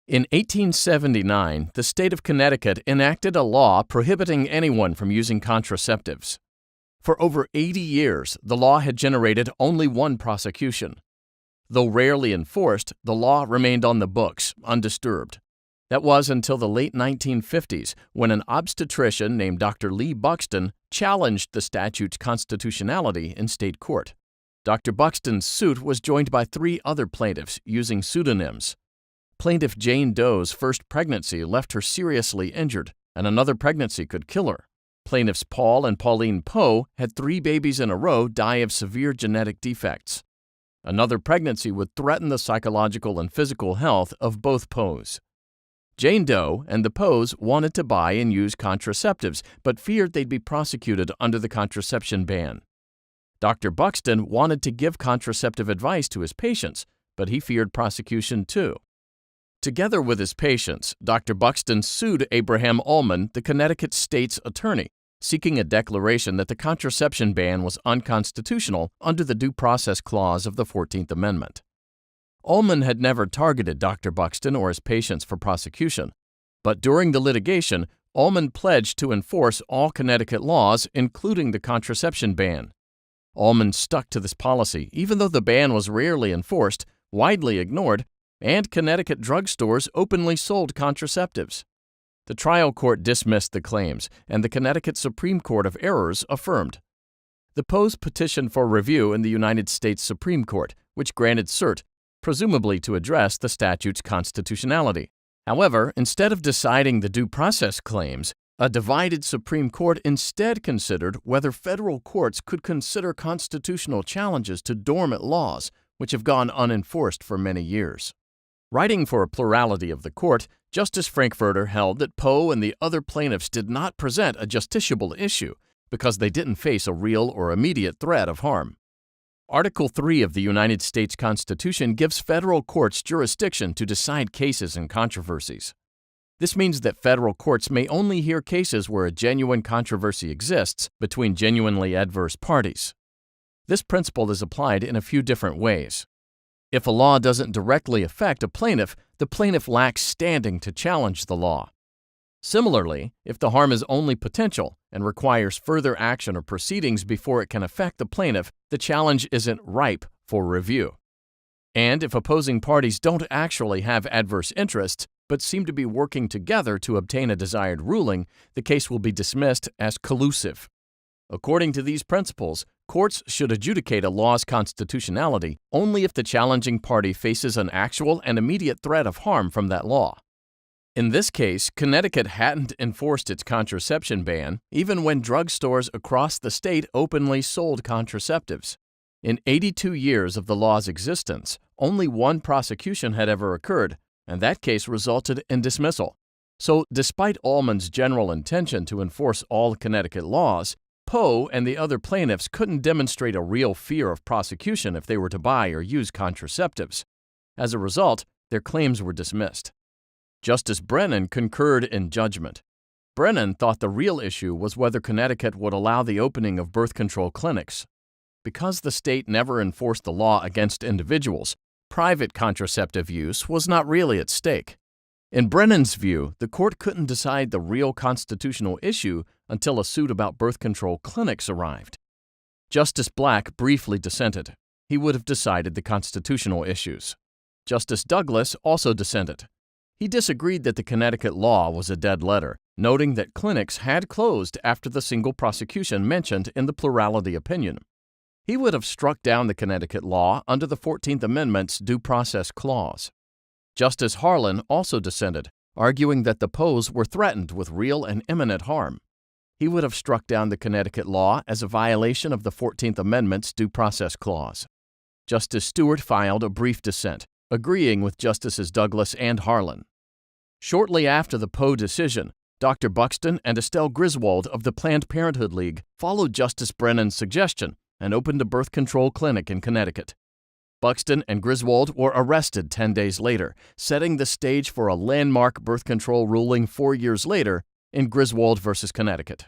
In 1879, the state of Connecticut enacted a law prohibiting anyone from using contraceptives. For over 80 years, the law had generated only one prosecution. Though rarely enforced, the law remained on the books, undisturbed. That was until the late 1950s, when an obstetrician named Dr. Lee Buxton challenged the statute's constitutionality in state court. Dr. Buxton's suit was joined by 3 other plaintiffs using pseudonyms. Plaintiff Jane Doe's first pregnancy left her seriously injured, and another pregnancy could kill her. Plaintiffs Paul and Pauline Poe had 3 babies in a row die of severe genetic defects. Another pregnancy would threaten the psychological and physical health of both Poes. Jane Doe and the Poes wanted to buy and use contraceptives, but feared they'd be prosecuted under the contraception ban. Dr. Buxton wanted to give contraceptive advice to his patients, but he feared prosecution too. Together with his patients, Dr. Buxton sued Abraham Ullman, the Connecticut state's attorney, seeking a declaration that the contraception ban was unconstitutional under the Due Process Clause of the 14th Amendment. Ullman had never targeted Dr. Buxton or his patients for prosecution, but during the litigation, Ullman pledged to enforce all Connecticut laws, including the contraception ban. Ullman stuck to this policy, even though the ban was rarely enforced, widely ignored, and Connecticut drugstores openly sold contraceptives. The trial court dismissed the claims, and the Connecticut Supreme Court of Errors affirmed. The Poes petitioned for review in the United States Supreme Court, which granted cert, presumably to address the statute's constitutionality. However, instead of deciding the due process claims, a divided Supreme Court instead considered whether federal courts could consider constitutional challenges to dormant laws, which have gone unenforced for many years. Writing for a plurality of the court, Justice Frankfurter held that Poe and the other plaintiffs did not present a justiciable issue because they didn't face a real or immediate threat of harm. Article 3 of the United States Constitution gives federal courts jurisdiction to decide cases and controversies. This means that federal courts may only hear cases where a genuine controversy exists between genuinely adverse parties. This principle is applied in a few different ways. If a law doesn't directly affect a plaintiff, the plaintiff lacks standing to challenge the law. Similarly, if the harm is only potential and requires further action or proceedings before it can affect the plaintiff, the challenge isn't ripe for review. And if opposing parties don't actually have adverse interests, but seem to be working together to obtain a desired ruling, the case will be dismissed as collusive. According to these principles, courts should adjudicate a law's constitutionality only if the challenging party faces an actual and immediate threat of harm from that law. In this case, Connecticut hadn't enforced its contraception ban, even when drugstores across the state openly sold contraceptives. In 82 years of the law's existence, only one prosecution had ever occurred, and that case resulted in dismissal. So, despite Ullman's general intention to enforce all Connecticut laws, Poe and the other plaintiffs couldn't demonstrate a real fear of prosecution if they were to buy or use contraceptives. As a result, their claims were dismissed. Justice Brennan concurred in judgment. Brennan thought the real issue was whether Connecticut would allow the opening of birth control clinics. Because the state never enforced the law against individuals, private contraceptive use was not really at stake. In Brennan's view, the court couldn't decide the real constitutional issue until a suit about birth control clinics arrived. Justice Black briefly dissented. He would have decided the constitutional issues. Justice Douglas also dissented. He disagreed that the Connecticut law was a dead letter, noting that clinics had closed after the single prosecution mentioned in the plurality opinion. He would have struck down the Connecticut law under the 14th Amendment's Due Process Clause. Justice Harlan also dissented, arguing that the Poes were threatened with real and imminent harm. He would have struck down the Connecticut law as a violation of the 14th Amendment's Due Process Clause. Justice Stewart filed a brief dissent, agreeing with Justices Douglas and Harlan. Shortly after the Poe decision, Dr. Buxton and Estelle Griswold of the Planned Parenthood League followed Justice Brennan's suggestion and opened a birth control clinic in Connecticut. Buxton and Griswold were arrested 10 days later, setting the stage for a landmark birth control ruling 4 years later in Griswold v. Connecticut.